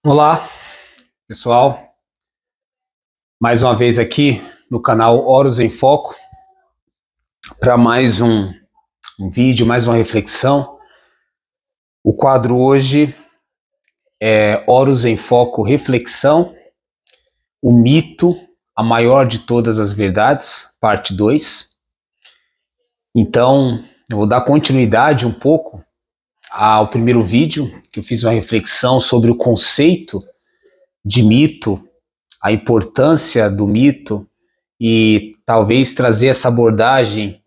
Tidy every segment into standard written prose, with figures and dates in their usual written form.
Olá, pessoal. Mais uma vez aqui no canal Horus em Foco para mais um vídeo, mais uma reflexão. O quadro hoje é Horus em Foco Reflexão, o mito, a maior de todas as verdades, parte 2. Então, eu vou dar continuidade um pouco ao primeiro vídeo, que eu fiz uma reflexão sobre o conceito de mito, a importância do mito e talvez trazer essa abordagem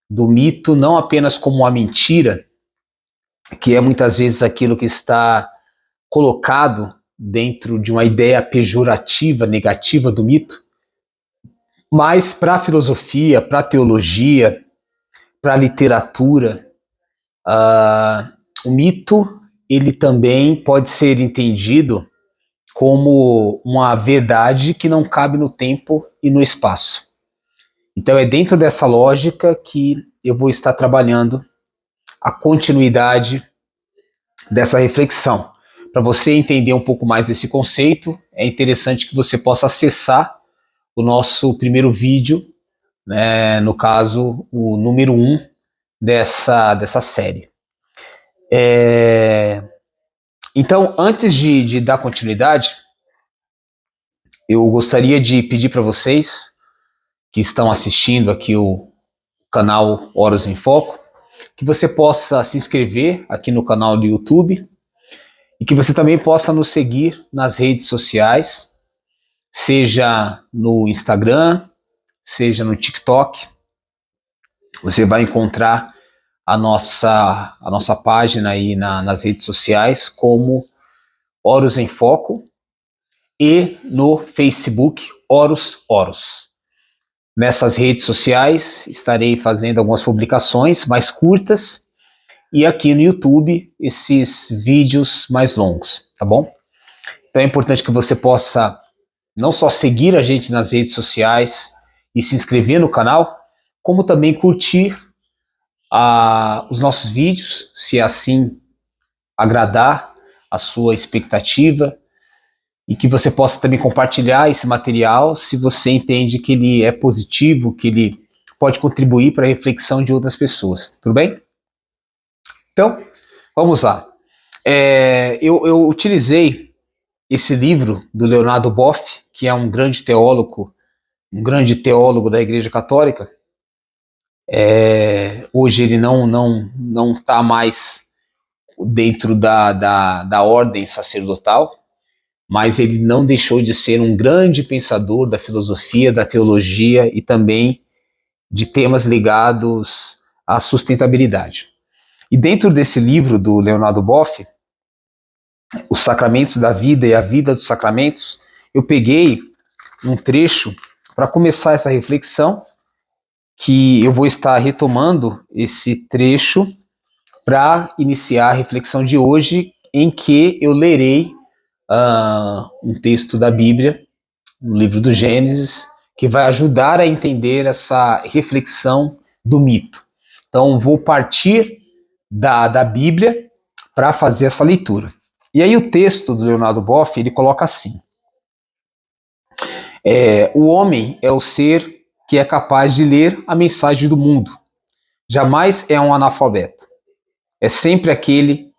do mito não apenas como uma mentira, que é muitas vezes aquilo que está colocado dentro de uma ideia pejorativa, negativa do mito, mas para a filosofia, para a teologia, para a literatura, o mito ele também pode ser entendido como uma verdade que não cabe no tempo e no espaço. Então é dentro dessa lógica que eu vou estar trabalhando a continuidade dessa reflexão. Para você entender um pouco mais desse conceito, é interessante que você possa acessar o nosso primeiro vídeo, né, no caso, o número 1 dessa série. Então, antes de dar continuidade, eu gostaria de pedir para vocês que estão assistindo aqui o canal Horus em Foco, que você possa se inscrever aqui no canal do YouTube e que você também possa nos seguir nas redes sociais, seja no Instagram, seja no TikTok. Você vai encontrar a nossa página aí nas redes sociais como Horus em Foco e no Facebook Horus. Nessas redes sociais estarei fazendo algumas publicações mais curtas e aqui no YouTube esses vídeos mais longos, tá bom? Então é importante que você possa não só seguir a gente nas redes sociais e se inscrever no canal, como também curtir os nossos vídeos, se assim agradar a sua expectativa, e que você possa também compartilhar esse material se você entende que ele é positivo, que ele pode contribuir para a reflexão de outras pessoas. Tudo bem? Então, vamos lá. Eu utilizei esse livro do Leonardo Boff, que é um grande teólogo da Igreja Católica. Hoje ele não está mais dentro da ordem sacerdotal, mas ele não deixou de ser um grande pensador da filosofia, da teologia e também de temas ligados à sustentabilidade. E dentro desse livro do Leonardo Boff, Os Sacramentos da Vida e a Vida dos Sacramentos, eu peguei um trecho para começar essa reflexão, que eu vou estar retomando esse trecho para iniciar a reflexão de hoje, em que eu lerei um texto da Bíblia, no livro do Gênesis, que vai ajudar a entender essa reflexão do mito. Então, vou partir da Bíblia para fazer essa leitura. E aí o texto do Leonardo Boff, ele coloca assim: o homem é o ser que é capaz de ler a mensagem do mundo. Jamais é um analfabeto. É sempre aquele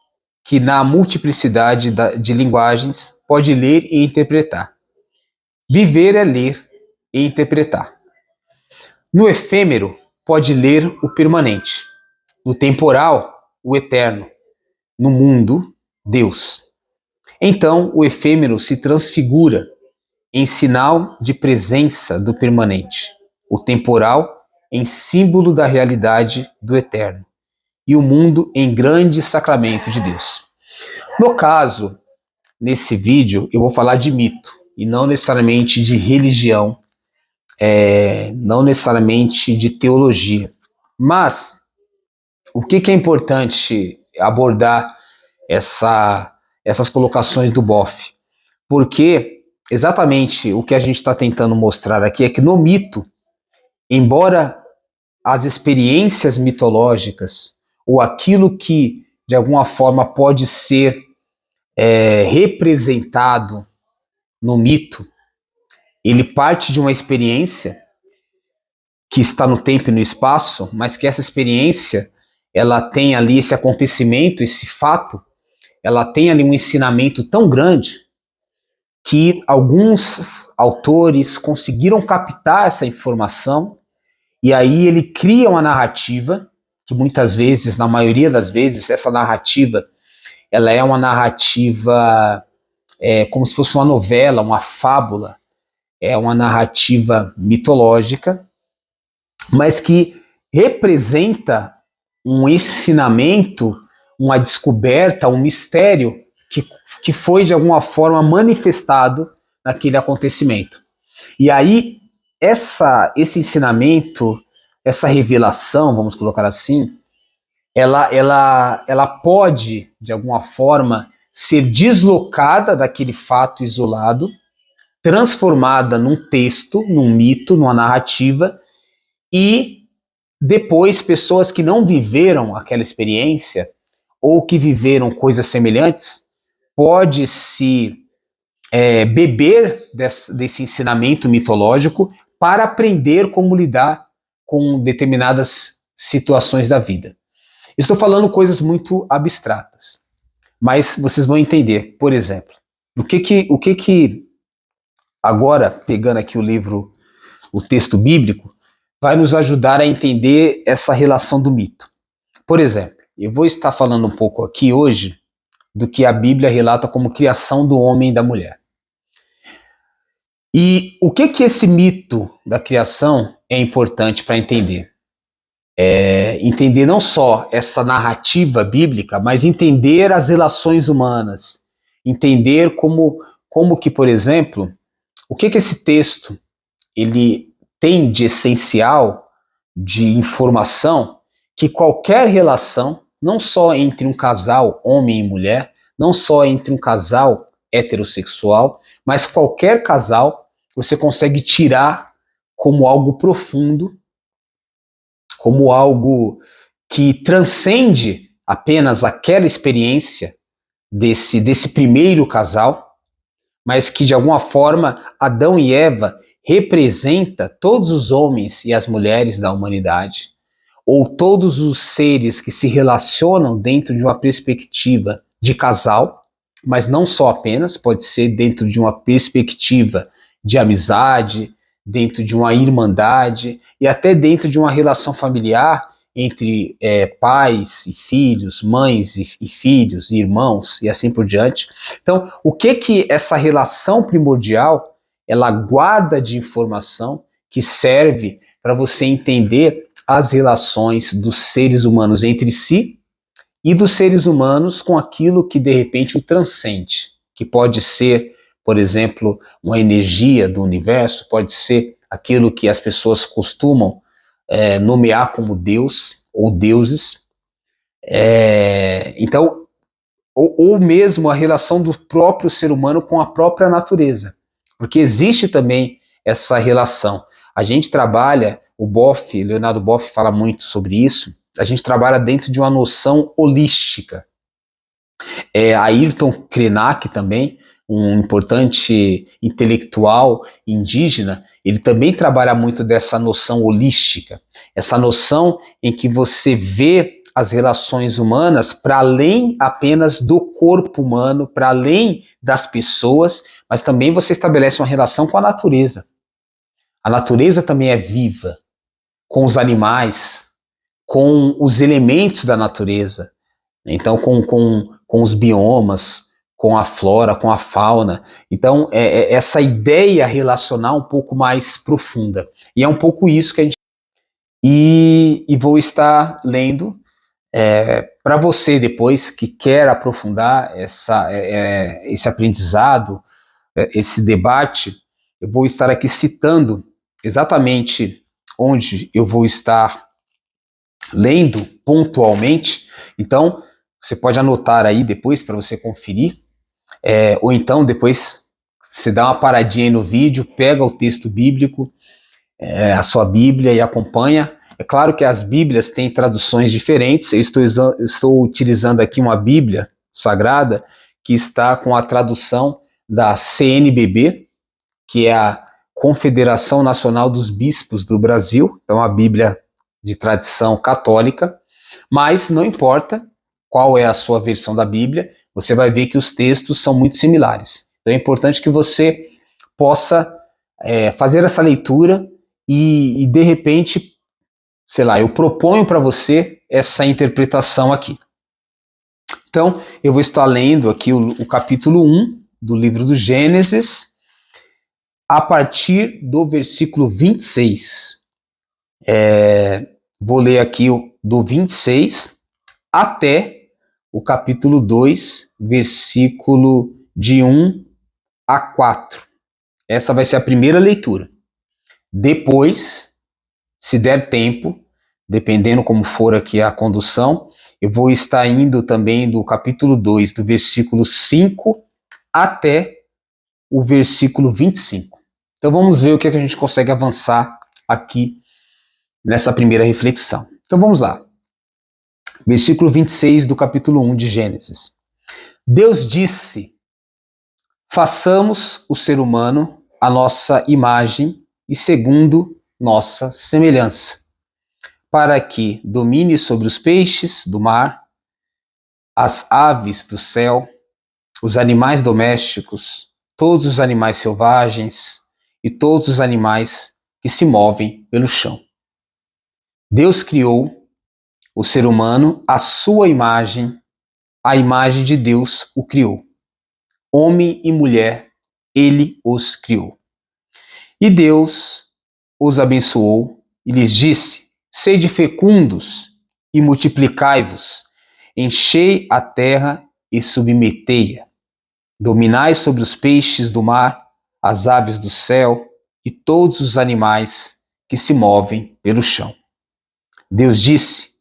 que, na multiplicidade de linguagens, pode ler e interpretar. Viver é ler e interpretar. No efêmero, pode ler o permanente. No temporal, o eterno. No mundo, Deus. Então, o efêmero se transfigura em sinal de presença do permanente. O temporal em símbolo da realidade do eterno. E o mundo em grande sacramento de Deus. No caso, nesse vídeo, eu vou falar de mito e não necessariamente de religião, não necessariamente de teologia. Mas o que é importante abordar essas colocações do Boff? Porque exatamente o que a gente está tentando mostrar aqui é que no mito, embora as experiências mitológicas ou aquilo que de alguma forma pode ser representado no mito, ele parte de uma experiência que está no tempo e no espaço, mas que essa experiência, ela tem ali esse acontecimento, esse fato, ela tem ali um ensinamento tão grande que alguns autores conseguiram captar essa informação e aí ele cria uma narrativa que muitas vezes, na maioria das vezes, essa narrativa, ela é uma narrativa como se fosse uma novela, uma fábula, é uma narrativa mitológica, mas que representa um ensinamento, uma descoberta, um mistério que foi de alguma forma manifestado naquele acontecimento. E aí, esse ensinamento, essa revelação, vamos colocar assim, ela pode, de alguma forma, ser deslocada daquele fato isolado, transformada num texto, num mito, numa narrativa, e depois pessoas que não viveram aquela experiência ou que viveram coisas semelhantes pode se beber desse ensinamento mitológico para aprender como lidar com determinadas situações da vida. Estou falando coisas muito abstratas, mas vocês vão entender. Por exemplo, o que agora, pegando aqui o livro, o texto bíblico, vai nos ajudar a entender essa relação do mito. Por exemplo, eu vou estar falando um pouco aqui hoje do que a Bíblia relata como criação do homem e da mulher. E o que esse mito da criação é importante para entender? Entender não só essa narrativa bíblica, mas entender as relações humanas, entender como que, por exemplo, o que esse texto ele tem de essencial, de informação, que qualquer relação, não só entre um casal, homem e mulher, não só entre um casal heterossexual, mas qualquer casal, você consegue tirar como algo profundo, como algo que transcende apenas aquela experiência desse primeiro casal, mas que de alguma forma Adão e Eva representa todos os homens e as mulheres da humanidade, ou todos os seres que se relacionam dentro de uma perspectiva de casal, mas não só apenas, pode ser dentro de uma perspectiva de amizade, dentro de uma irmandade e até dentro de uma relação familiar entre pais e filhos, mães e filhos, irmãos e assim por diante. Então, o que essa relação primordial ela guarda de informação que serve para você entender as relações dos seres humanos entre si e dos seres humanos com aquilo que de repente o transcende, que pode ser, por exemplo, uma energia do universo, pode ser aquilo que as pessoas costumam nomear como Deus ou deuses. Então, ou mesmo a relação do próprio ser humano com a própria natureza, porque existe também essa relação. A gente trabalha, Leonardo Boff fala muito sobre isso, a gente trabalha dentro de uma noção holística. Ayrton Krenak também, um importante intelectual indígena, ele também trabalha muito dessa noção holística, essa noção em que você vê as relações humanas para além apenas do corpo humano, para além das pessoas, mas também você estabelece uma relação com a natureza. A natureza também é viva, com os animais, com os elementos da natureza, então com os biomas, com a flora, com a fauna. Então, essa ideia relacional um pouco mais profunda. E é um pouco isso que a gente... E vou estar lendo para você depois que quer aprofundar esse aprendizado, esse debate, eu vou estar aqui citando exatamente onde eu vou estar lendo pontualmente. Então, você pode anotar aí depois para você conferir, ou então depois você dá uma paradinha aí no vídeo, pega o texto bíblico, a sua Bíblia e acompanha. É claro que as Bíblias têm traduções diferentes, eu estou utilizando aqui uma Bíblia sagrada que está com a tradução da CNBB, que é a Confederação Nacional dos Bispos do Brasil, então a Bíblia de tradição católica, mas não importa qual é a sua versão da Bíblia, você vai ver que os textos são muito similares. Então é importante que você possa fazer essa leitura e de repente, sei lá, eu proponho para você essa interpretação aqui. Então, eu vou estar lendo aqui o capítulo 1 do livro do Gênesis, a partir do versículo 26. Vou ler aqui do 26 até o capítulo 2, versículo de 1 a 4. Essa vai ser a primeira leitura. Depois, se der tempo, dependendo como for aqui a condução, eu vou estar indo também do capítulo 2, do versículo 5 até o versículo 25. Então vamos ver o que a gente consegue avançar aqui nessa primeira reflexão. Então vamos lá. Versículo 26 do capítulo 1 de Gênesis. Deus disse: façamos o ser humano a nossa imagem e segundo nossa semelhança, para que domine sobre os peixes do mar, as aves do céu, os animais domésticos, todos os animais selvagens e todos os animais que se movem pelo chão. Deus criou o ser humano à sua imagem, a imagem de Deus o criou. Homem e mulher, ele os criou. E Deus os abençoou e lhes disse: sede fecundos e multiplicai-vos, enchei a terra e submetei-a. Dominai sobre os peixes do mar, as aves do céu e todos os animais que se movem pelo chão. Deus disse: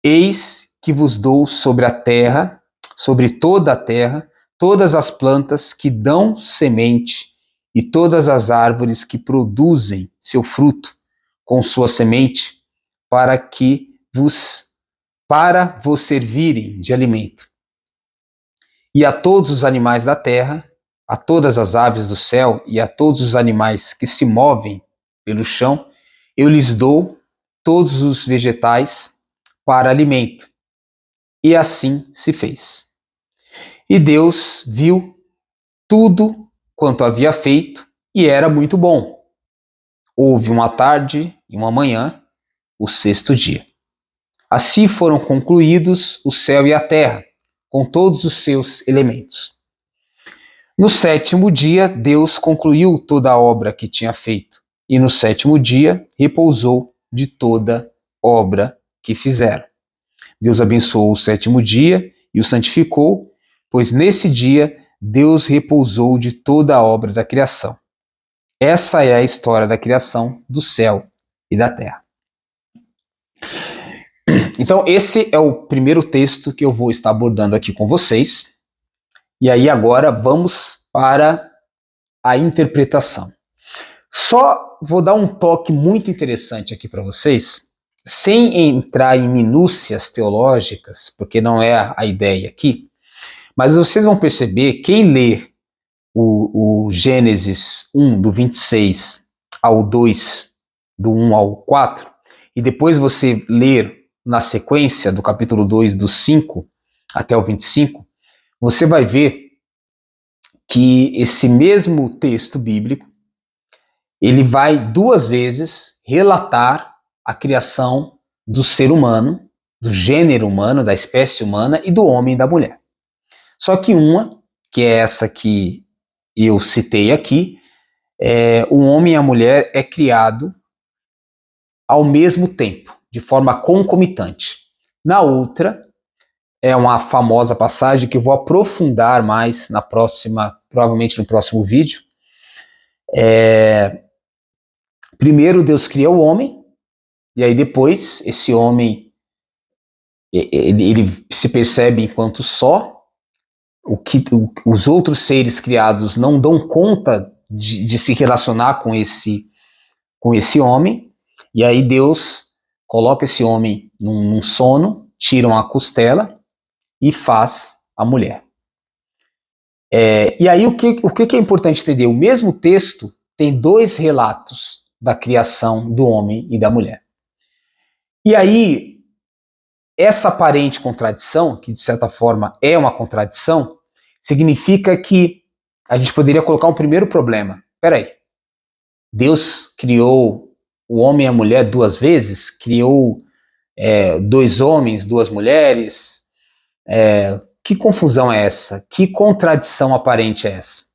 eis que vos dou sobre a terra, sobre toda a terra, todas as plantas que dão semente e todas as árvores que produzem seu fruto com sua semente, para vos servirem de alimento. E a todos os animais da terra, a todas as aves do céu e a todos os animais que se movem pelo chão, eu lhes dou todos os vegetais para alimento. E assim se fez. E Deus viu tudo quanto havia feito e era muito bom. Houve uma tarde e uma manhã, o sexto dia. Assim foram concluídos o céu e a terra, com todos os seus elementos. No sétimo dia, Deus concluiu toda a obra que tinha feito, e no sétimo dia repousou de toda obra que fizera. Deus abençoou o sétimo dia e o santificou, pois nesse dia Deus repousou de toda a obra da criação. Essa é a história da criação do céu e da terra. Então, esse é o primeiro texto que eu vou estar abordando aqui com vocês. E aí agora vamos para a interpretação. Só vou dar um toque muito interessante aqui para vocês, sem entrar em minúcias teológicas, porque não é a ideia aqui, mas vocês vão perceber, quem lê o Gênesis 1, do 26 ao 2, do 1 ao 4, e depois você ler na sequência do capítulo 2, do 5 até o 25, você vai ver que esse mesmo texto bíblico, ele vai duas vezes relatar a criação do ser humano, do gênero humano, da espécie humana e do homem e da mulher. Só que uma, que é essa que eu citei aqui, o homem e a mulher é criado ao mesmo tempo, de forma concomitante. Na outra, é uma famosa passagem que eu vou aprofundar mais na próxima, provavelmente no próximo vídeo. Primeiro Deus cria o homem, e aí depois esse homem ele se percebe enquanto só, os outros seres criados não dão conta de se relacionar com esse homem, e aí Deus coloca esse homem num sono, tira uma costela e faz a mulher. E aí o que é importante entender? O mesmo texto tem dois relatos da criação do homem e da mulher. E aí, essa aparente contradição, que de certa forma é uma contradição, significa que a gente poderia colocar um primeiro problema. Peraí, Deus criou o homem e a mulher duas vezes? Criou dois homens, duas mulheres? Que confusão é essa? Que contradição aparente é essa?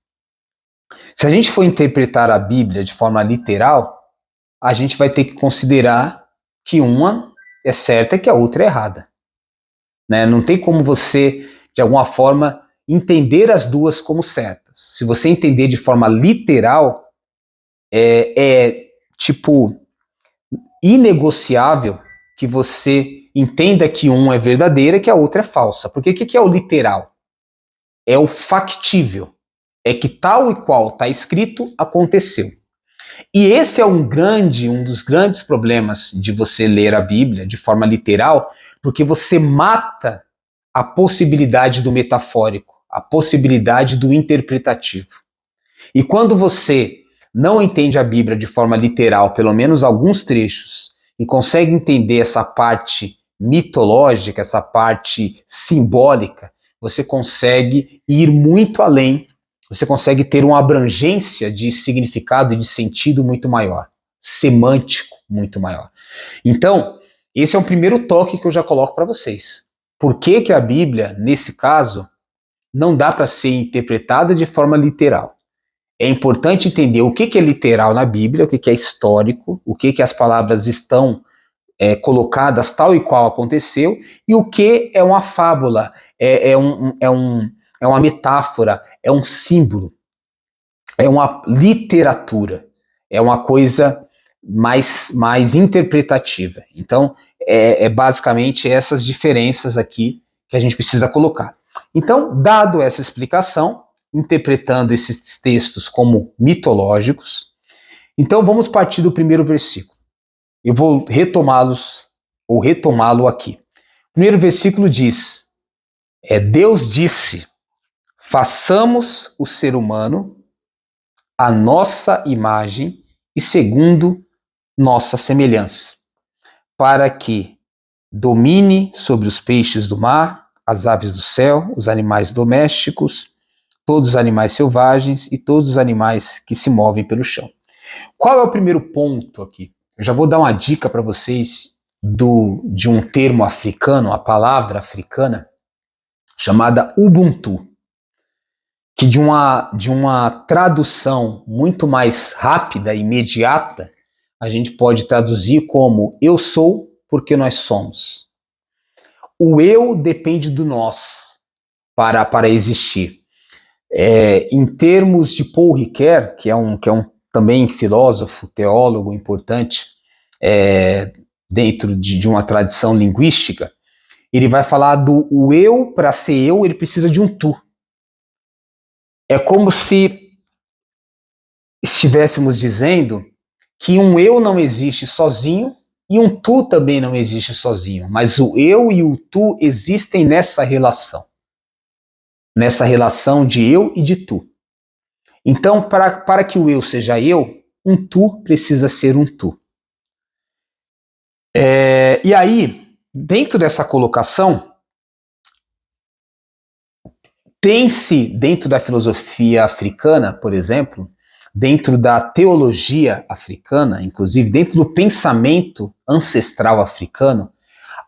Se a gente for interpretar a Bíblia de forma literal, a gente vai ter que considerar que uma é certa e que a outra é errada. Né? Não tem como você, de alguma forma, entender as duas como certas. Se você entender de forma literal, tipo inegociável que você entenda que uma é verdadeira e que a outra é falsa. Porque o que é o literal? É o factível. É que tal e qual está escrito aconteceu. E esse é um dos grandes problemas de você ler a Bíblia de forma literal, porque você mata a possibilidade do metafórico, a possibilidade do interpretativo. E quando você não entende a Bíblia de forma literal, pelo menos alguns trechos, e consegue entender essa parte mitológica, essa parte simbólica, você consegue ir muito além, você consegue ter uma abrangência de significado e de sentido muito maior, semântico muito maior. Então, esse é o primeiro toque que eu já coloco para vocês. Por que a Bíblia, nesse caso, não dá para ser interpretada de forma literal? É importante entender o que é literal na Bíblia, o que é histórico, o que as palavras estão colocadas tal e qual aconteceu, e o que é uma fábula, é uma metáfora, é um símbolo, é uma literatura, é uma coisa mais interpretativa. Então, basicamente essas diferenças aqui que a gente precisa colocar. Então, dado essa explicação, interpretando esses textos como mitológicos, então vamos partir do primeiro versículo. Eu vou retomá-lo aqui. O primeiro versículo diz: Deus disse, façamos o ser humano a nossa imagem e segundo nossa semelhança, para que domine sobre os peixes do mar, as aves do céu, os animais domésticos, todos os animais selvagens e todos os animais que se movem pelo chão. Qual é o primeiro ponto aqui? Eu já vou dar uma dica para vocês de um termo africano, a palavra africana, chamada Ubuntu, que de uma tradução muito mais rápida e imediata, a gente pode traduzir como eu sou porque nós somos. O eu depende do nós para existir. Em termos de Paul Ricoeur, que é um também filósofo, teólogo importante, dentro de uma tradição linguística, ele vai falar do o eu, para ser eu, ele precisa de um tu. É como se estivéssemos dizendo que um eu não existe sozinho e um tu também não existe sozinho, mas o eu e o tu existem nessa relação de eu e de tu. Então, para que o eu seja eu, um tu precisa ser um tu. E aí, dentro dessa colocação, tem-se, dentro da filosofia africana, por exemplo, dentro da teologia africana, inclusive dentro do pensamento ancestral africano,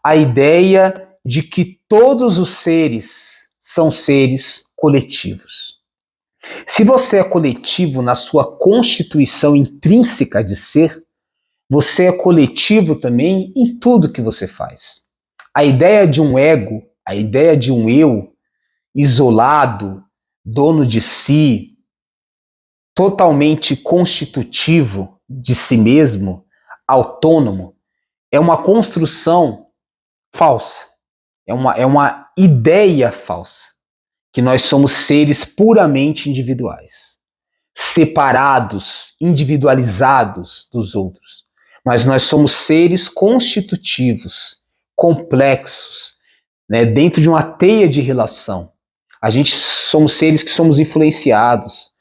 a ideia de que todos os seres são seres coletivos. Se você é coletivo na sua constituição intrínseca de ser, você é coletivo também em tudo que você faz. A ideia de um ego, a ideia de um eu isolado, dono de si, totalmente constitutivo de si mesmo, autônomo, é uma construção falsa. É uma ideia falsa. Que nós somos seres puramente individuais, separados, individualizados dos outros. Mas nós somos seres constitutivos, complexos, né, dentro de uma teia de relação. A gente somos seres que somos influenciados,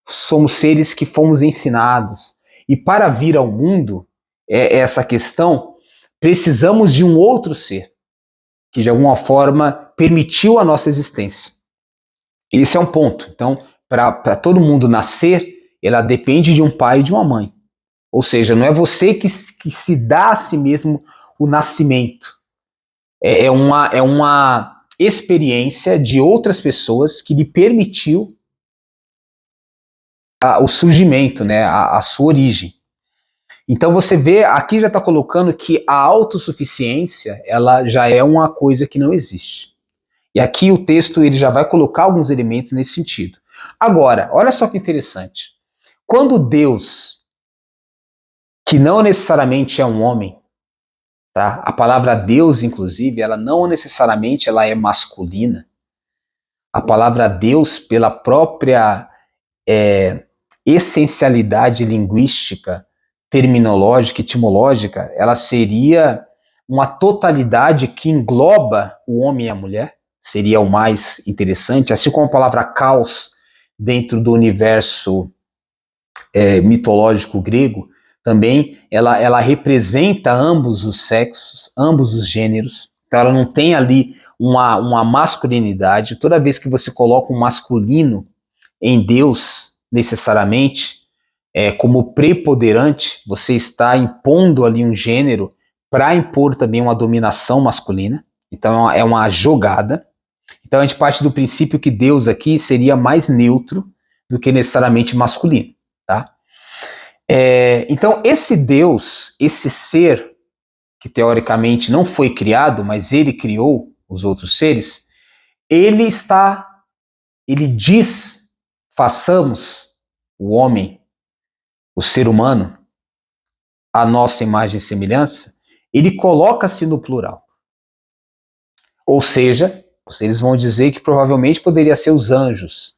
somos seres que fomos ensinados. E para vir ao mundo, essa questão, precisamos de um outro ser, que de alguma forma permitiu a nossa existência. Esse é um ponto. Então, para todo mundo nascer, ela depende de um pai e de uma mãe. Ou seja, não é você que se dá a si mesmo o nascimento. É uma experiência de outras pessoas que lhe permitiu o surgimento, né, a sua origem. Então você vê, aqui já está colocando que a autossuficiência, ela já é uma coisa que não existe. E aqui o texto ele já vai colocar alguns elementos nesse sentido. Agora, olha só que interessante. Quando Deus, que não necessariamente é um homem, tá? A palavra Deus, inclusive, ela não necessariamente ela é masculina. A palavra Deus, pela própria essencialidade linguística, terminológica, etimológica, ela seria uma totalidade que engloba o homem e a mulher, seria o mais interessante, assim como a palavra caos, dentro do universo mitológico grego, também ela representa ambos os sexos, ambos os gêneros, então ela não tem ali uma masculinidade. Toda vez que você coloca um masculino em Deus, necessariamente, como preponderante, você está impondo ali um gênero para impor também uma dominação masculina. Então é uma jogada. Então a gente parte do princípio que Deus aqui seria mais neutro do que necessariamente masculino, tá? Então esse Deus, esse ser que teoricamente não foi criado, mas ele criou os outros seres, ele diz, façamos o homem, o ser humano, a nossa imagem e semelhança, ele coloca-se no plural. Ou seja, eles vão dizer que provavelmente poderia ser os anjos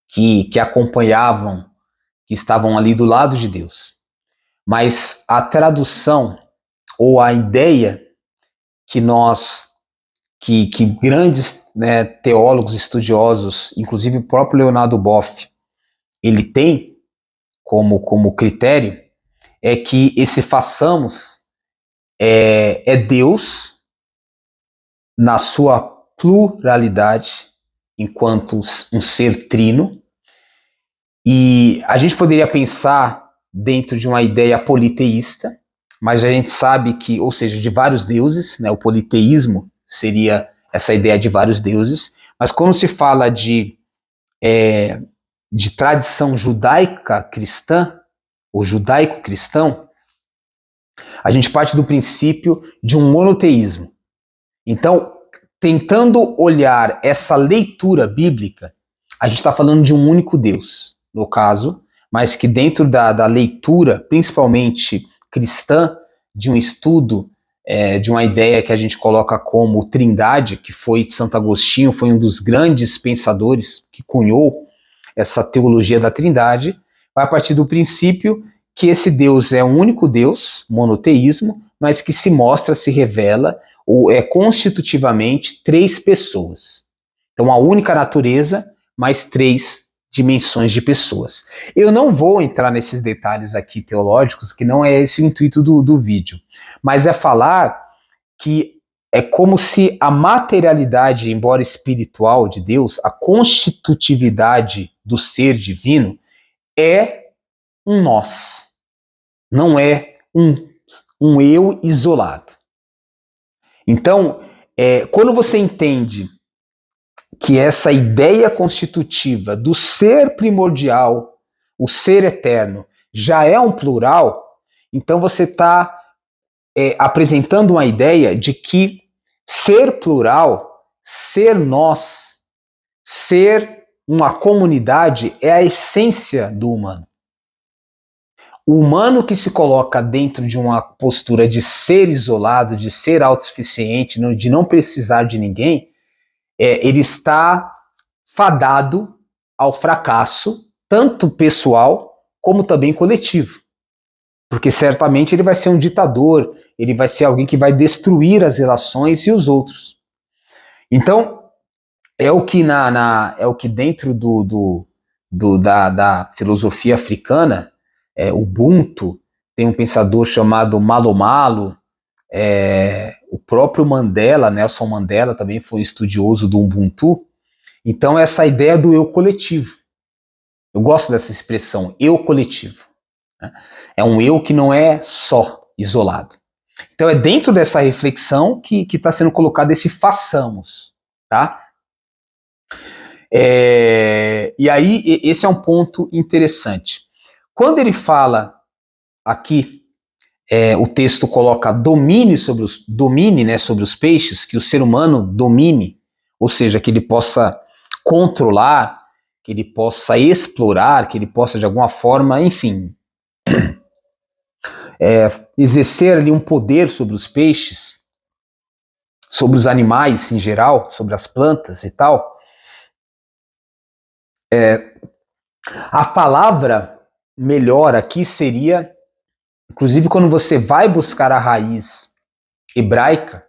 que acompanhavam, que estavam ali do lado de Deus. Mas a tradução ou a ideia que que grandes, né, teólogos estudiosos, inclusive o próprio Leonardo Boff, ele tem como critério, é que esse façamos é Deus na sua pluralidade enquanto um ser trino. E a gente poderia pensar dentro de uma ideia politeísta, mas a gente sabe que, ou seja, de vários deuses, né, o politeísmo seria essa ideia de vários deuses, mas quando se fala de tradição judaica cristã, ou judaico-cristão, a gente parte do princípio de um monoteísmo. Então, tentando olhar essa leitura bíblica, a gente está falando de um único Deus, no caso, mas que dentro da leitura, principalmente cristã, de um estudo, de uma ideia que a gente coloca como trindade, que foi Santo Agostinho, foi um dos grandes pensadores que cunhou essa teologia da trindade, vai partir do princípio que esse Deus é um único Deus, monoteísmo, mas que se mostra, se revela, ou é constitutivamente três pessoas. Então, a única natureza, mais três dimensões de pessoas. Eu não vou entrar nesses detalhes aqui teológicos, que não é esse o intuito do vídeo, mas é falar que é como se a materialidade, embora espiritual de Deus, a constitutividade do ser divino, é um nós, não é um eu isolado. Então, quando você entende que essa ideia constitutiva do ser primordial, o ser eterno, já é um plural, então você está apresentando uma ideia de que ser plural, ser nós, ser uma comunidade é a essência do humano. O humano que se coloca dentro de uma postura de ser isolado, de ser autossuficiente, de não precisar de ninguém, ele está fadado ao fracasso, tanto pessoal como também coletivo. Porque certamente ele vai ser um ditador, ele vai ser alguém que vai destruir as relações e os outros. Então, É o que é o que dentro da filosofia africana, Ubuntu, tem um pensador chamado Malo Malo, o próprio Mandela, Nelson Mandela, também foi um estudioso do Ubuntu. Então, essa ideia do eu coletivo. Eu gosto dessa expressão, eu coletivo. Né? É um eu que não é só, isolado. Então, é dentro dessa reflexão que está sendo colocado esse façamos. Tá? E aí, esse é um ponto interessante. Quando ele fala aqui, o texto coloca domine né, sobre os peixes, que o ser humano domine, ou seja, que ele possa controlar, que ele possa explorar, que ele possa de alguma forma, enfim, exercer ali um poder sobre os peixes, sobre os animais em geral, sobre as plantas e tal. A palavra melhor aqui seria, inclusive quando você vai buscar a raiz hebraica,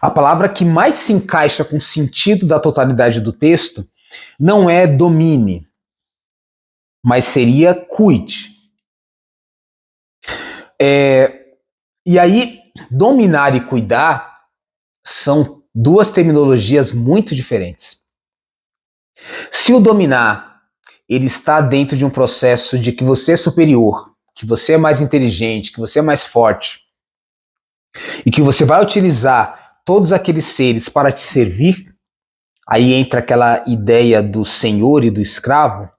a palavra que mais se encaixa com o sentido da totalidade do texto não é domine, mas seria cuide. E aí, dominar e cuidar são duas terminologias muito diferentes. Se o dominar, ele está dentro de um processo de que você é superior, que você é mais inteligente, que você é mais forte, e que você vai utilizar todos aqueles seres para te servir, aí entra aquela ideia do senhor e do escravo.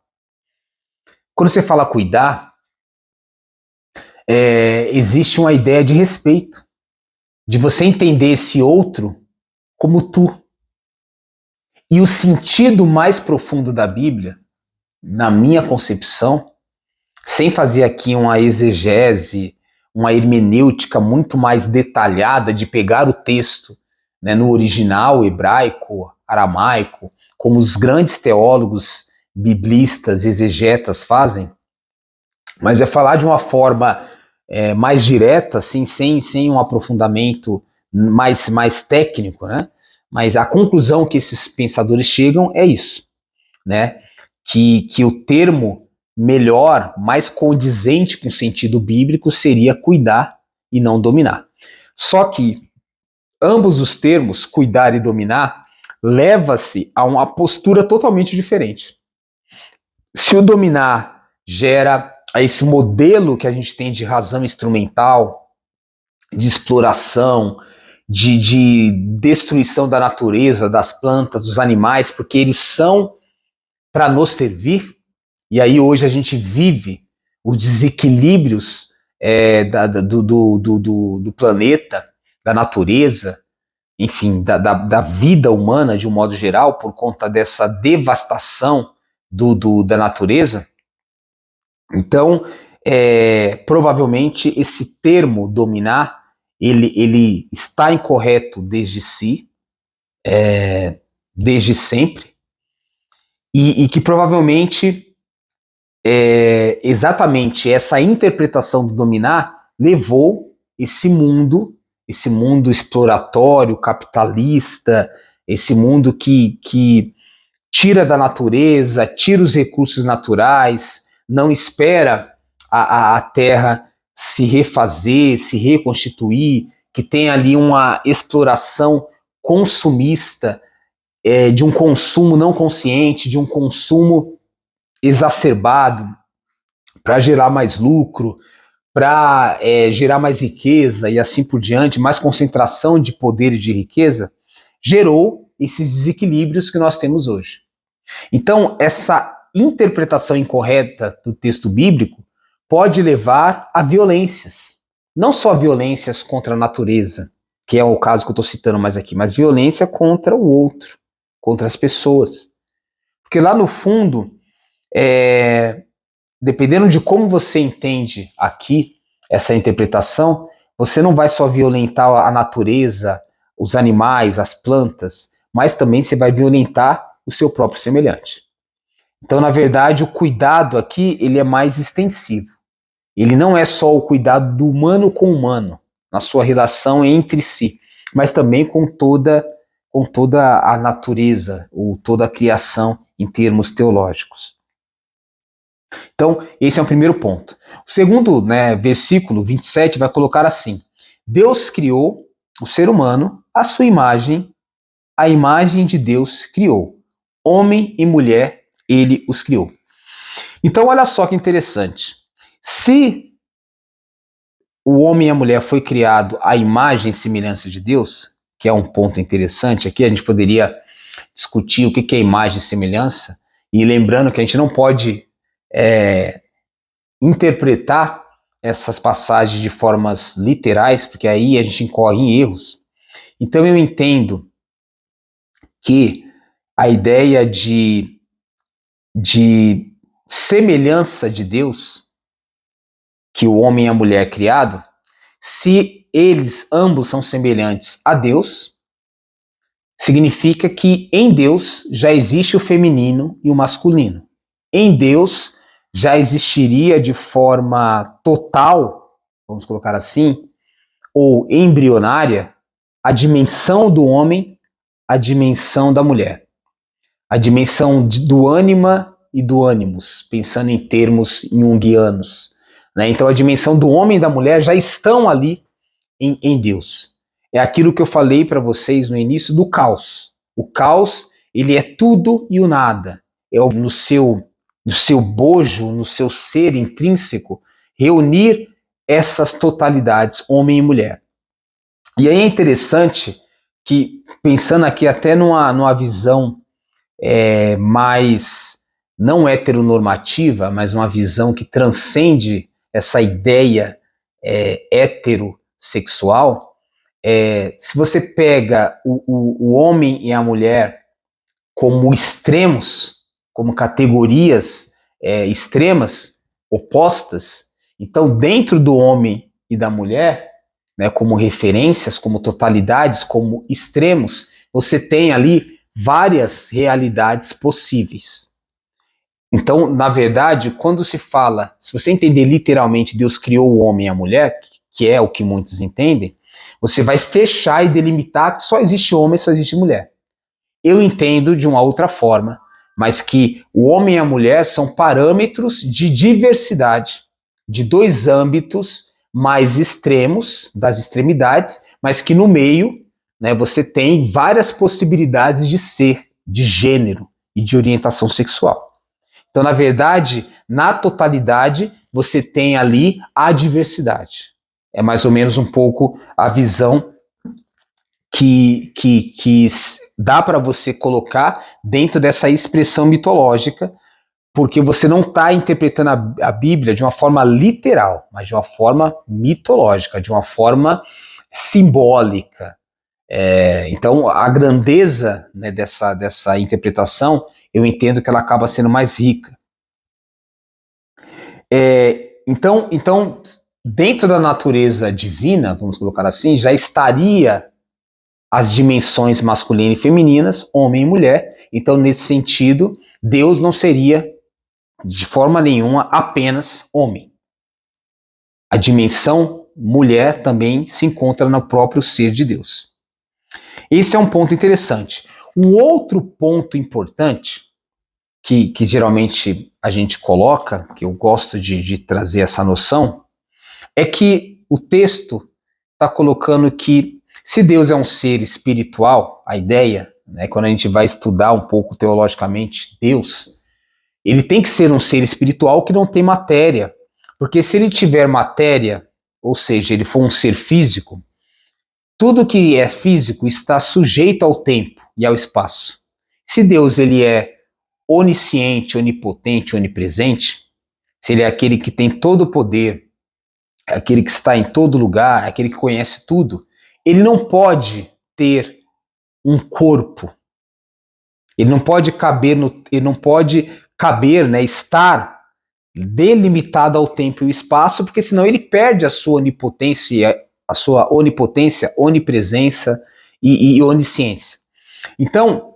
Quando você fala cuidar, existe uma ideia de respeito, de você entender esse outro como tu. E o sentido mais profundo da Bíblia, na minha concepção, sem fazer aqui uma exegese, uma hermenêutica muito mais detalhada de pegar o texto, né, no original hebraico, aramaico, como os grandes teólogos biblistas, exegetas fazem, mas é falar de uma forma mais direta, assim, sem um aprofundamento mais técnico, né? Mas a conclusão que esses pensadores chegam é isso, né? Que o termo melhor, mais condizente com o sentido bíblico, seria cuidar e não dominar. Só que ambos os termos, cuidar e dominar, leva-se a uma postura totalmente diferente. Se o dominar gera esse modelo que a gente tem de razão instrumental, de exploração, de destruição da natureza, das plantas, dos animais, porque eles são para nos servir, e aí hoje a gente vive os desequilíbrios do planeta, da natureza, enfim, da vida humana de um modo geral, por conta dessa devastação da natureza. Então, provavelmente esse termo dominar, ele está incorreto desde si, desde sempre, e que provavelmente exatamente essa interpretação do dominar levou esse mundo exploratório, capitalista, esse mundo que tira da natureza, tira os recursos naturais, não espera a terra se refazer, se reconstituir, que tem ali uma exploração consumista, de um consumo não consciente, de um consumo exacerbado para gerar mais lucro, para gerar mais riqueza e assim por diante, mais concentração de poder e de riqueza, gerou esses desequilíbrios que nós temos hoje. Então, essa interpretação incorreta do texto bíblico pode levar a violências. Não só violências contra a natureza, que é o caso que eu estou citando mais aqui, mas violência contra o outro, contra as pessoas. Porque lá no fundo, dependendo de como você entende aqui essa interpretação, você não vai só violentar a natureza, os animais, as plantas, mas também você vai violentar o seu próprio semelhante. Então, na verdade, o cuidado aqui ele é mais extensivo. Ele não é só o cuidado do humano com o humano, na sua relação entre si, mas também com toda com toda a natureza, ou toda a criação em termos teológicos. Então, esse é o primeiro ponto. O segundo, versículo 27 vai colocar assim: Deus criou o ser humano à sua imagem, a imagem de Deus criou. Homem e mulher, ele os criou. Então, olha só que interessante. Se o homem e a mulher foi criado à imagem e semelhança de Deus, que é um ponto interessante aqui, a gente poderia discutir o que é imagem e semelhança, e lembrando que a gente não pode interpretar essas passagens de formas literais, porque aí a gente incorre em erros. Então eu entendo que a ideia de semelhança de Deus, que o homem e a mulher é criado, se eles ambos são semelhantes a Deus, significa que em Deus já existe o feminino e o masculino. Em Deus já existiria de forma total, vamos colocar assim, ou embrionária, a dimensão do homem, a dimensão da mulher. A dimensão do ânima e do ânimos, pensando em termos junguianos. Então a dimensão do homem e da mulher já estão ali em Deus. É aquilo que eu falei para vocês no início do caos. O caos, ele é tudo e o nada. É no seu bojo, no seu ser intrínseco, reunir essas totalidades, homem e mulher. E aí é interessante que, pensando aqui até numa visão mais não heteronormativa, mas uma visão que transcende essa ideia heterossexual, se você pega o homem e a mulher como extremos, como categorias extremas, opostas, então dentro do homem e da mulher, como referências, como totalidades, como extremos, você tem ali várias realidades possíveis. Então, na verdade, quando se fala, se você entender literalmente Deus criou o homem e a mulher, que é o que muitos entendem, você vai fechar e delimitar que só existe homem, só existe mulher. Eu entendo de uma outra forma, mas que o homem e a mulher são parâmetros de diversidade, de dois âmbitos mais extremos, das extremidades, mas que no meio você tem várias possibilidades de ser, de gênero e de orientação sexual. Então, na verdade, na totalidade, você tem ali a diversidade. É mais ou menos um pouco a visão que dá para você colocar dentro dessa expressão mitológica, porque você não está interpretando a Bíblia de uma forma literal, mas de uma forma mitológica, de uma forma simbólica. Então, a grandeza dessa interpretação, eu entendo que ela acaba sendo mais rica. Então, dentro da natureza divina, vamos colocar assim, já estaria as dimensões masculina e femininas, homem e mulher. Então, nesse sentido, Deus não seria, de forma nenhuma, apenas homem. A dimensão mulher também se encontra no próprio ser de Deus. Esse é um ponto interessante. Um outro ponto importante, que geralmente a gente coloca, que eu gosto de trazer essa noção, é que o texto está colocando que se Deus é um ser espiritual, a ideia, quando a gente vai estudar um pouco teologicamente Deus, ele tem que ser um ser espiritual que não tem matéria. Porque se ele tiver matéria, ou seja, ele for um ser físico, tudo que é físico está sujeito ao tempo e ao espaço. Se Deus ele é onisciente, onipotente, onipresente, se ele é aquele que tem todo o poder, é aquele que está em todo lugar, é aquele que conhece tudo, ele não pode ter um corpo. Ele não pode caber estar delimitado ao tempo e ao espaço, porque senão ele perde a sua onipotência, onipresença e onisciência. Então,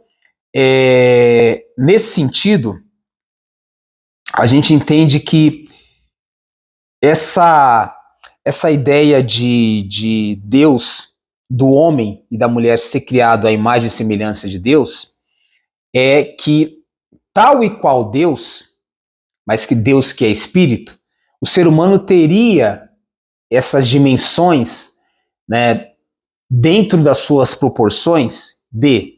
nesse sentido, a gente entende que essa ideia de Deus do homem e da mulher ser criado à imagem e semelhança de Deus é que, tal e qual Deus, mas que Deus que é espírito, o ser humano teria essas dimensões, né, dentro das suas proporções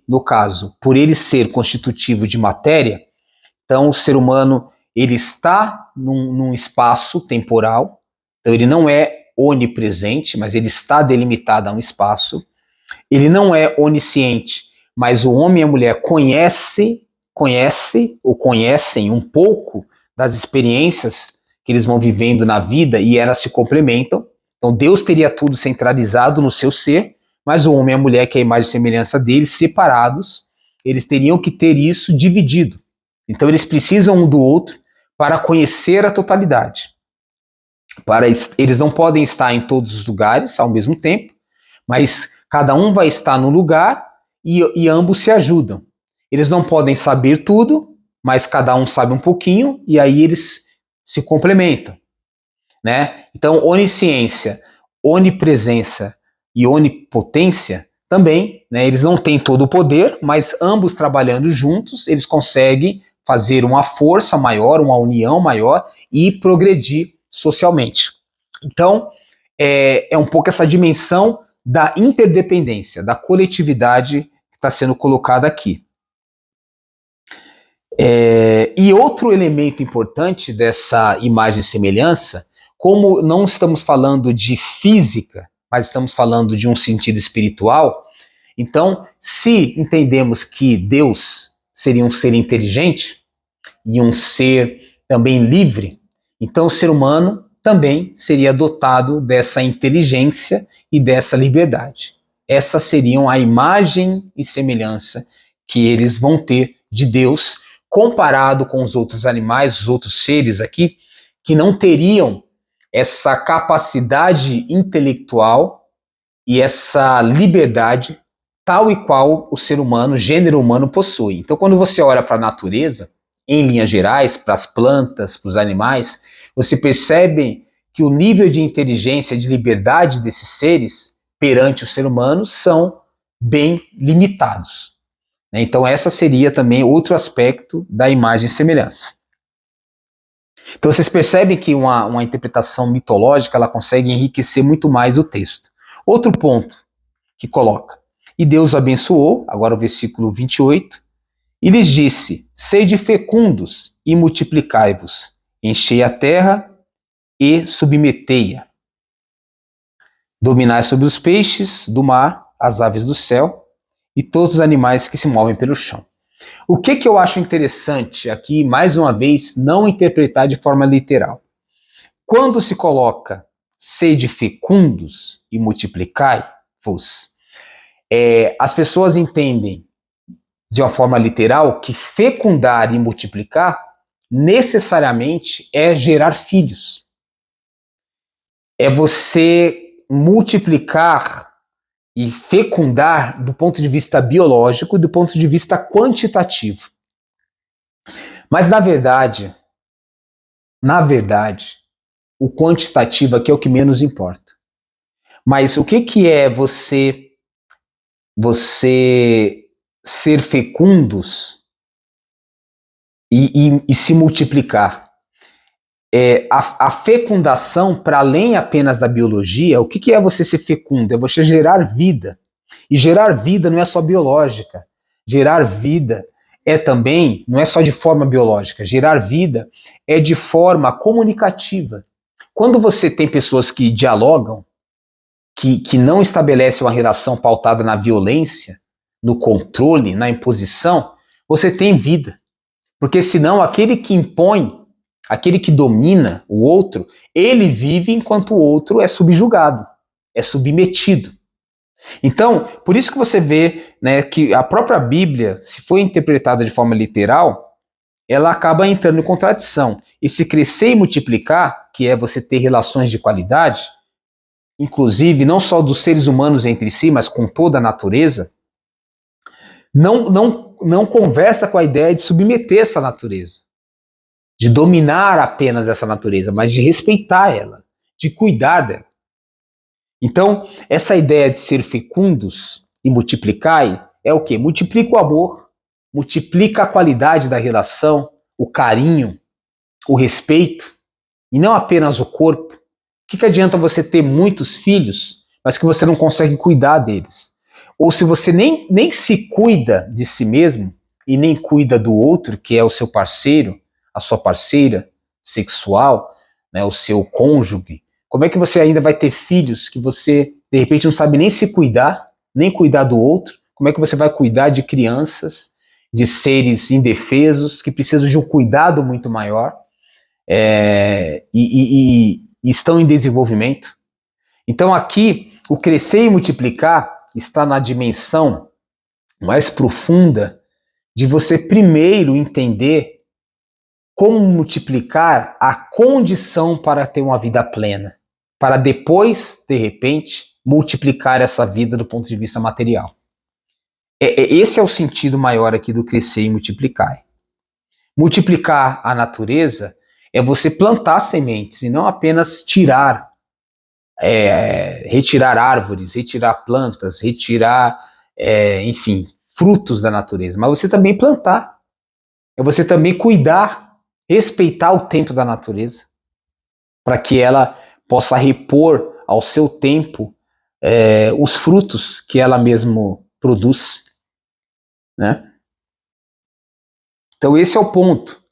no caso, por ele ser constitutivo de matéria, então o ser humano ele está num espaço temporal, então ele não é onipresente, mas ele está delimitado a um espaço. Ele não é onisciente, mas o homem e a mulher conhecem ou conhecem um pouco das experiências que eles vão vivendo na vida e elas se complementam. Então Deus teria tudo centralizado no seu ser, mas o homem e a mulher, que é a imagem e semelhança deles, separados, eles teriam que ter isso dividido. Então eles precisam um do outro para conhecer a totalidade. Eles não podem estar em todos os lugares ao mesmo tempo, mas cada um vai estar no lugar e ambos se ajudam. Eles não podem saber tudo, mas cada um sabe um pouquinho e aí eles se complementam, né? Então, onisciência, onipresença e onipotência também, né? Eles não têm todo o poder, mas ambos trabalhando juntos, eles conseguem fazer uma força maior, uma união maior e progredir socialmente. Então, é um pouco essa dimensão da interdependência, da coletividade que está sendo colocada aqui. E outro elemento importante dessa imagem e semelhança, como não estamos falando de física, mas estamos falando de um sentido espiritual, então, se entendemos que Deus seria um ser inteligente e um ser também livre, então o ser humano também seria dotado dessa inteligência e dessa liberdade. Essas seriam a imagem e semelhança que eles vão ter de Deus, comparado com os outros animais, os outros seres aqui, que não teriam essa capacidade intelectual e essa liberdade tal e qual o ser humano, o gênero humano possui. Então, quando você olha para a natureza, em linhas gerais, para as plantas, para os animais, você percebe que o nível de inteligência, de liberdade desses seres perante o ser humano são bem limitados. Então, essa seria também outro aspecto da imagem e semelhança. Então, vocês percebem que uma interpretação mitológica ela consegue enriquecer muito mais o texto. Outro ponto que coloca: e Deus abençoou, agora o versículo 28, e lhes disse: sede fecundos e multiplicai-vos, enchei a terra e submetei-a. Dominai sobre os peixes do mar, as aves do céu e todos os animais que se movem pelo chão. O que eu acho interessante aqui, mais uma vez, não interpretar de forma literal. Quando se coloca sede fecundos e multiplicai-vos, as pessoas entendem de uma forma literal que fecundar e multiplicar necessariamente é gerar filhos. É você multiplicar e fecundar do ponto de vista biológico e do ponto de vista quantitativo. Mas na verdade, o quantitativo aqui é o que menos importa. Mas o que é você ser fecundos e se multiplicar? A fecundação, para além apenas da biologia, o que é você ser fecundo? É você gerar vida. E gerar vida não é só biológica. Gerar vida é também, não é só de forma biológica, gerar vida é de forma comunicativa. Quando você tem pessoas que dialogam, que não estabelecem uma relação pautada na violência, no controle, na imposição, você tem vida. Porque senão aquele que impõe, aquele que domina o outro, ele vive enquanto o outro é subjugado, é submetido. Então, por isso que você vê, né, que a própria Bíblia, se for interpretada de forma literal, ela acaba entrando em contradição. E se crescer e multiplicar, que é você ter relações de qualidade, inclusive não só dos seres humanos entre si, mas com toda a natureza, não conversa com a ideia de submeter essa natureza, de dominar apenas essa natureza, mas de respeitar ela, de cuidar dela. Então, essa ideia de ser fecundos e multiplicai é o quê? Multiplica o amor, multiplica a qualidade da relação, o carinho, o respeito, e não apenas o corpo. O que adianta você ter muitos filhos, mas que você não consegue cuidar deles? Ou se você nem se cuida de si mesmo e nem cuida do outro, que é o seu parceiro, a sua parceira sexual, né, o seu cônjuge, como é que você ainda vai ter filhos que você, de repente, não sabe nem se cuidar, nem cuidar do outro? Como é que você vai cuidar de crianças, de seres indefesos, que precisam de um cuidado muito maior? E estão em desenvolvimento. Então aqui, o crescer e multiplicar está na dimensão mais profunda de você primeiro entender como multiplicar a condição para ter uma vida plena, para depois, de repente, multiplicar essa vida do ponto de vista material. Esse é o sentido maior aqui do crescer e multiplicar. Multiplicar a natureza é você plantar sementes e não apenas retirar árvores, retirar plantas, retirar, enfim, frutos da natureza. Mas você também plantar, é você também cuidar, respeitar o tempo da natureza, para que ela possa repor ao seu tempo os frutos que ela mesmo produz, né? Então esse é o ponto.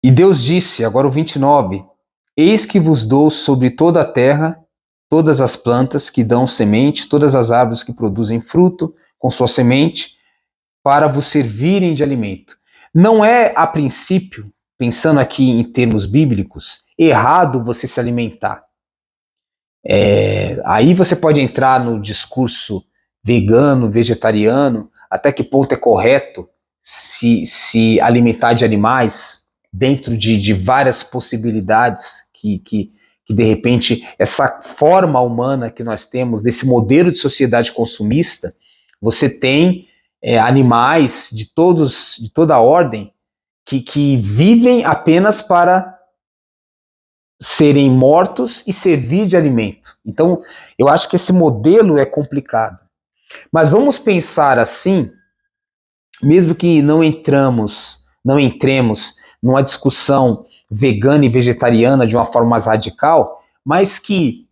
E Deus disse, agora o 29, eis que vos dou sobre toda a terra todas as plantas que dão semente, todas as árvores que produzem fruto com sua semente, para vos servirem de alimento. Não é, a princípio, pensando aqui em termos bíblicos, errado você se alimentar. Aí você pode entrar no discurso vegano, vegetariano, até que ponto é correto se alimentar de animais dentro de várias possibilidades que de repente essa forma humana que nós temos, desse modelo de sociedade consumista, você tem animais de toda a ordem que vivem apenas para serem mortos e servir de alimento. Então, eu acho que esse modelo é complicado. Mas vamos pensar assim, mesmo que não entremos numa discussão vegana e vegetariana de uma forma mais radical, mas que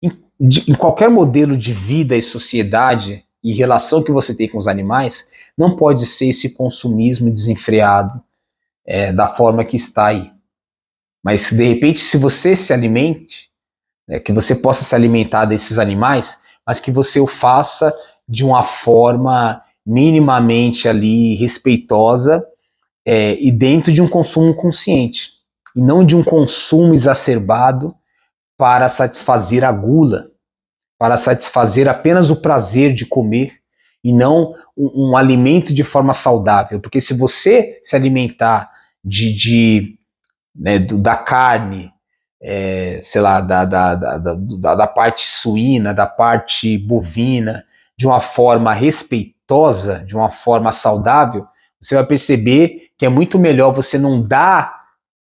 em qualquer modelo de vida e sociedade e relação que você tem com os animais, não pode ser esse consumismo desenfreado da forma que está aí. Mas, de repente, se você se alimente, que você possa se alimentar desses animais, mas que você o faça de uma forma minimamente ali respeitosa e dentro de um consumo consciente, e não de um consumo exacerbado para satisfazer a gula, para satisfazer apenas o prazer de comer e não um alimento de forma saudável. Porque se você se alimentar da carne, sei lá, da parte suína, da parte bovina, de uma forma respeitosa, de uma forma saudável, você vai perceber que é muito melhor você não dar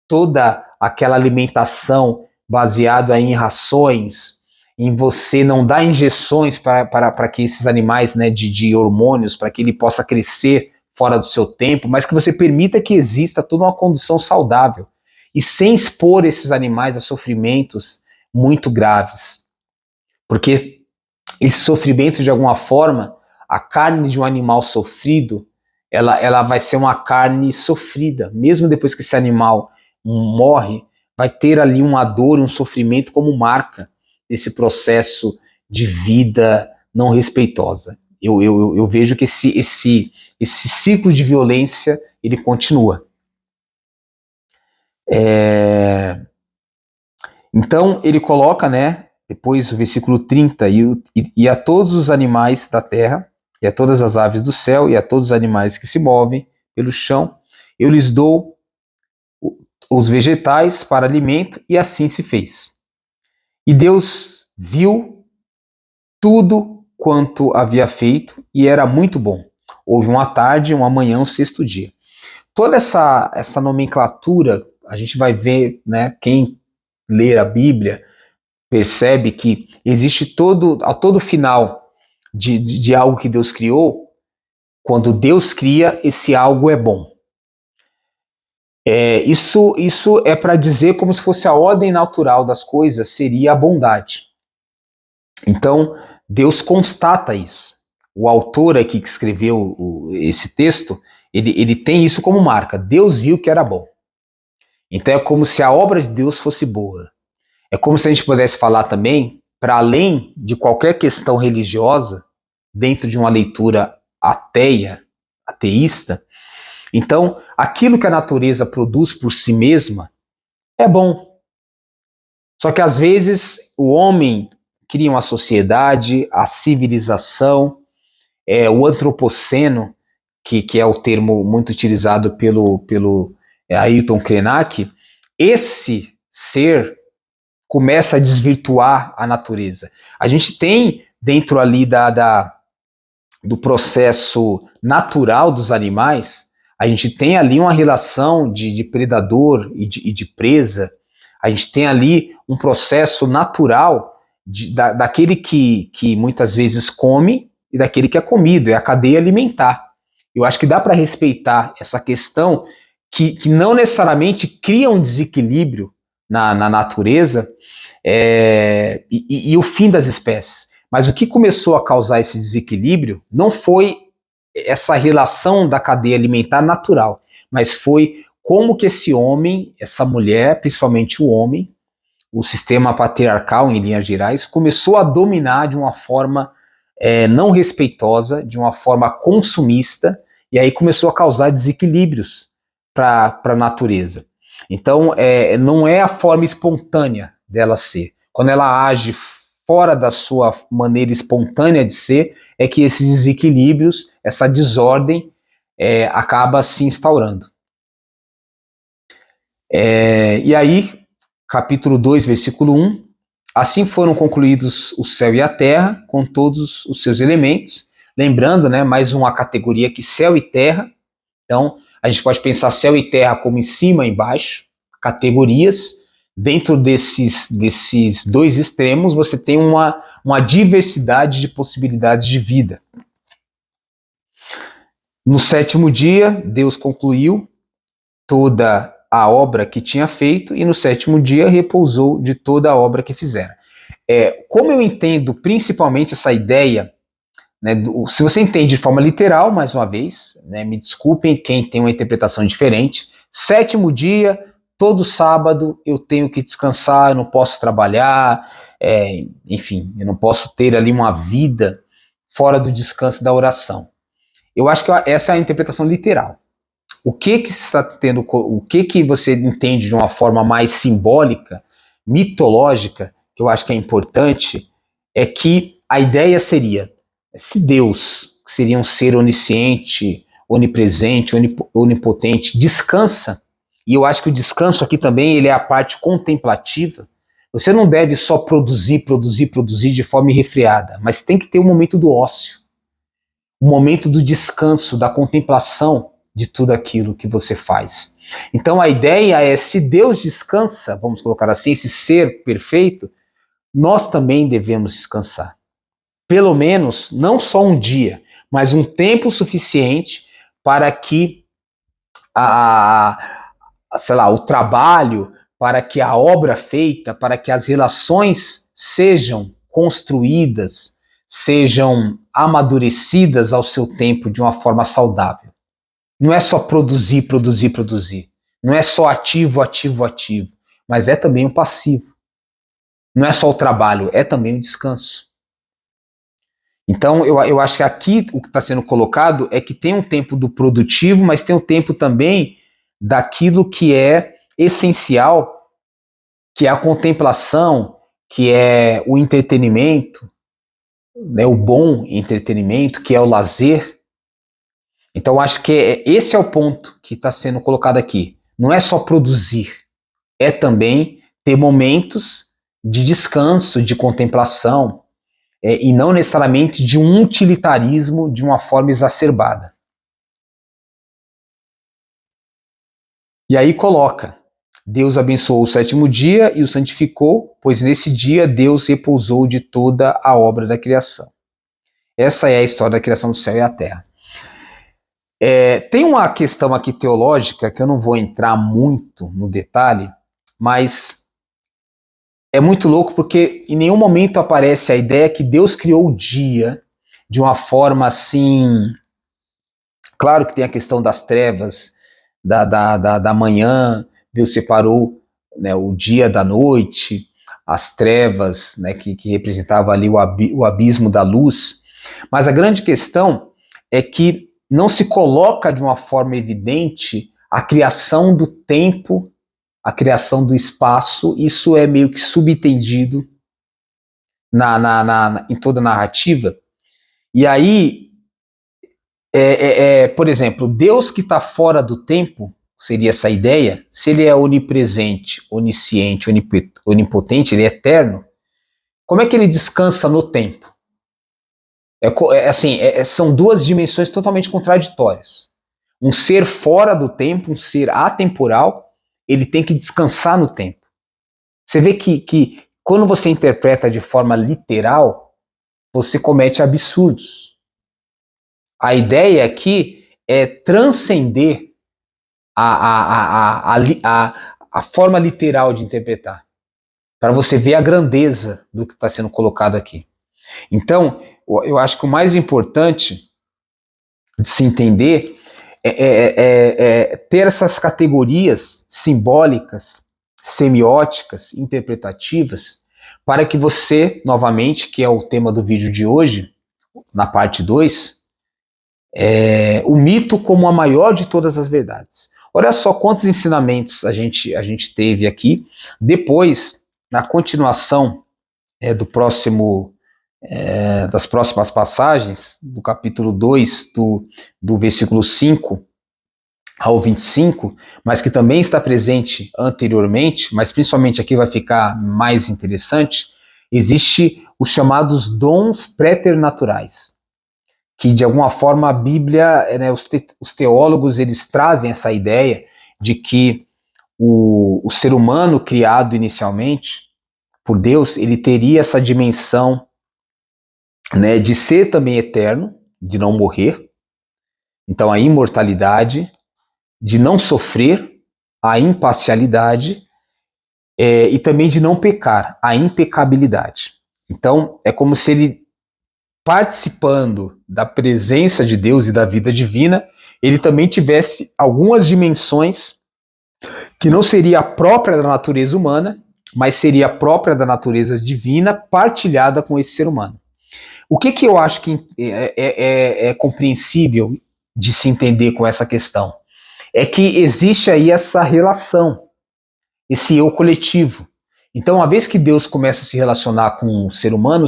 toda aquela alimentação baseada em rações, em você não dar injeções para que esses animais, né, de hormônios, para que ele possa crescer fora do seu tempo, mas que você permita que exista toda uma condição saudável e sem expor esses animais a sofrimentos muito graves. Porque esse sofrimento, de alguma forma, a carne de um animal sofrido, ela vai ser uma carne sofrida. Mesmo depois que esse animal morre, vai ter ali uma dor, um sofrimento como marca desse processo de vida não respeitosa. Eu vejo que esse ciclo de violência, ele continua. Então ele coloca, né, depois o versículo 30, e a todos os animais da terra, e a todas as aves do céu, e a todos os animais que se movem pelo chão, eu lhes dou os vegetais para alimento, e assim se fez. E Deus viu tudo quanto havia feito, e era muito bom. Houve uma tarde, uma manhã, um sexto dia. Toda essa nomenclatura, a gente vai ver, né, quem ler a Bíblia, percebe que existe a todo final de algo que Deus criou, quando Deus cria, esse algo é bom. Isso é para dizer como se fosse a ordem natural das coisas, seria a bondade. Então, Deus constata isso. O autor aqui que escreveu esse texto, ele tem isso como marca. Deus viu que era bom. Então é como se a obra de Deus fosse boa. É como se a gente pudesse falar também, para além de qualquer questão religiosa, dentro de uma leitura ateísta, então aquilo que a natureza produz por si mesma é bom. Só que às vezes o homem cria uma sociedade, a civilização, o antropoceno, que é o termo muito utilizado pelo Ayrton Krenak, esse ser começa a desvirtuar a natureza. A gente tem dentro ali do processo natural dos animais, a gente tem ali uma relação de predador e de presa, a gente tem ali um processo natural daquele que muitas vezes come e daquele que é comido, é a cadeia alimentar. Eu acho que dá para respeitar essa questão que não necessariamente cria um desequilíbrio na natureza e o fim das espécies. Mas o que começou a causar esse desequilíbrio não foi essa relação da cadeia alimentar natural, mas foi como que esse homem, essa mulher, principalmente o homem, o sistema patriarcal, em linhas gerais, começou a dominar de uma forma não respeitosa, de uma forma consumista, e aí começou a causar desequilíbrios para a natureza. Então, não é a forma espontânea dela ser. Quando ela age fora da sua maneira espontânea de ser, é que esses desequilíbrios, essa desordem, acaba se instaurando. E aí, capítulo 2, versículo 1, assim foram concluídos o céu e a terra, com todos os seus elementos. Lembrando, né, mais uma categoria que céu e terra. Então, a gente pode pensar céu e terra como em cima e embaixo, categorias. Dentro desses dois extremos, você tem uma diversidade de possibilidades de vida. No sétimo dia, Deus concluiu toda a obra que tinha feito e no sétimo dia repousou de toda a obra que fizera. Como eu entendo principalmente essa ideia, né, se você entende de forma literal, mais uma vez, né, me desculpem quem tem uma interpretação diferente, sétimo dia, todo sábado eu tenho que descansar, eu não posso trabalhar, enfim, eu não posso ter ali uma vida fora do descanso da oração. Eu acho que essa é a interpretação literal. O que está tendo, o que você entende de uma forma mais simbólica, mitológica, que eu acho que é importante, é que a ideia seria, se Deus, que seria um ser onisciente, onipresente, onipotente, descansa, e eu acho que o descanso aqui também ele é a parte contemplativa, você não deve só produzir de forma irrefreada, mas tem que ter um momento do ócio, um momento do descanso, da contemplação de tudo aquilo que você faz. Então a ideia é, se Deus descansa, vamos colocar assim, esse ser perfeito, nós também devemos descansar. Pelo menos, não só um dia, mas um tempo suficiente para que o trabalho, para que a obra feita, para que as relações sejam construídas, sejam amadurecidas ao seu tempo de uma forma saudável. Não é só produzir. Não é só ativo, mas é também o passivo. Não é só o trabalho, é também o descanso. Então, eu acho que aqui o que está sendo colocado é que tem um tempo do produtivo, mas tem um tempo também daquilo que é essencial, que é a contemplação, que é o entretenimento, né, o bom entretenimento, que é o lazer. Então, acho que esse é o ponto que está sendo colocado aqui. Não é só produzir, é também ter momentos de descanso, de contemplação, e não necessariamente de um utilitarismo de uma forma exacerbada. E aí coloca, Deus abençoou o sétimo dia e o santificou, pois nesse dia Deus repousou de toda a obra da criação. Essa é a história da criação do céu e a terra. Tem uma questão aqui teológica que eu não vou entrar muito no detalhe, mas é muito louco porque em nenhum momento aparece a ideia que Deus criou o dia de uma forma assim. Claro que tem a questão das trevas, da manhã, Deus separou, né, o dia da noite, as trevas, né, que representava ali o abismo da luz. Mas a grande questão é que não se coloca de uma forma evidente a criação do tempo, a criação do espaço. Isso é meio que subentendido em toda a narrativa. E aí, por exemplo, Deus que está fora do tempo, seria essa ideia, se ele é onipresente, onisciente, onipotente, ele é eterno, como é que ele descansa no tempo? São duas dimensões totalmente contraditórias. Um ser fora do tempo, um ser atemporal, ele tem que descansar no tempo. Você vê que quando você interpreta de forma literal, você comete absurdos. A ideia aqui é transcender a forma literal de interpretar, para você ver a grandeza do que está sendo colocado aqui. Então, eu acho que o mais importante de se entender é ter essas categorias simbólicas, semióticas, interpretativas, para que você, novamente, que é o tema do vídeo de hoje, na parte 2, o mito como a maior de todas as verdades. Olha só quantos ensinamentos a gente teve aqui. Depois, na continuação das próximas passagens, do capítulo 2, do versículo 5 ao 25, mas que também está presente anteriormente, mas principalmente aqui vai ficar mais interessante, existe os chamados dons preternaturais, que de alguma forma a Bíblia, né, os teólogos, eles trazem essa ideia de que o ser humano criado inicialmente por Deus, ele teria essa dimensão, né, de ser também eterno, de não morrer, então a imortalidade, de não sofrer, a imparcialidade, e também de não pecar, a impecabilidade. Então é como se ele, participando da presença de Deus e da vida divina, ele também tivesse algumas dimensões que não seria a própria da natureza humana, mas seria a própria da natureza divina partilhada com esse ser humano. O que eu acho que é compreensível de se entender com essa questão? É que existe aí essa relação, esse eu coletivo. Então, uma vez que Deus começa a se relacionar com o ser humano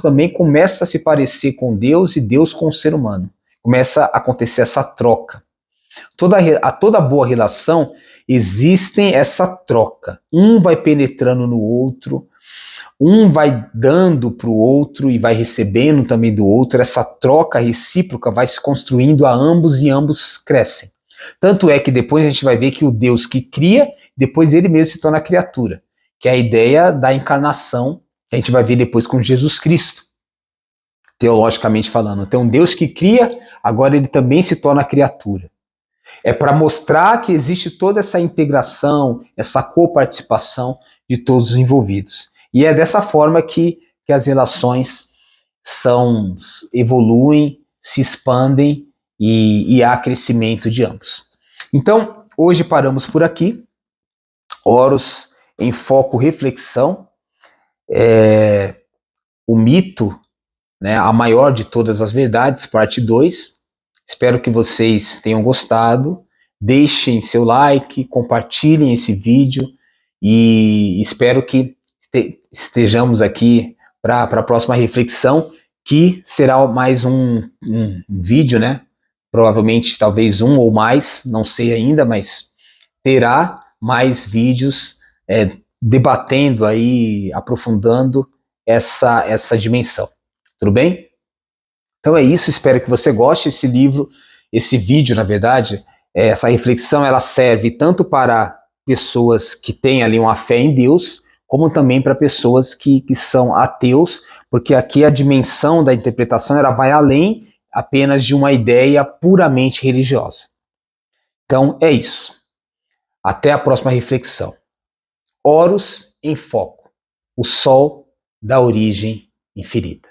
também começa a se parecer com Deus e Deus com o ser humano. Começa a acontecer essa troca. Toda boa relação existe essa troca. Um vai penetrando no outro, um vai dando para o outro e vai recebendo também do outro. Essa troca recíproca vai se construindo a ambos e ambos crescem. Tanto é que depois a gente vai ver que o Deus que cria, depois ele mesmo se torna criatura, que é a ideia da encarnação, que a gente vai ver depois com Jesus Cristo, teologicamente falando. Então, Deus que cria, agora ele também se torna criatura. É para mostrar que existe toda essa integração, essa coparticipação de todos os envolvidos. E é dessa forma que as relações evoluem, se expandem e há crescimento de ambos. Então, hoje paramos por aqui. Horus em foco reflexão. O mito, né, a maior de todas as verdades, parte 2. Espero que vocês tenham gostado. Deixem seu like, compartilhem esse vídeo e espero que estejamos aqui para a próxima reflexão, que será mais um vídeo, né? Provavelmente, talvez um ou mais, não sei ainda, mas terá mais vídeos debatendo aí, aprofundando essa dimensão. Tudo bem? Então é isso, espero que você goste. Esse livro, esse vídeo, na verdade, essa reflexão, ela serve tanto para pessoas que têm ali uma fé em Deus, como também para pessoas que são ateus, porque aqui a dimensão da interpretação ela vai além apenas de uma ideia puramente religiosa. Então é isso. Até a próxima reflexão. Horus em foco, o Sol da origem infinita.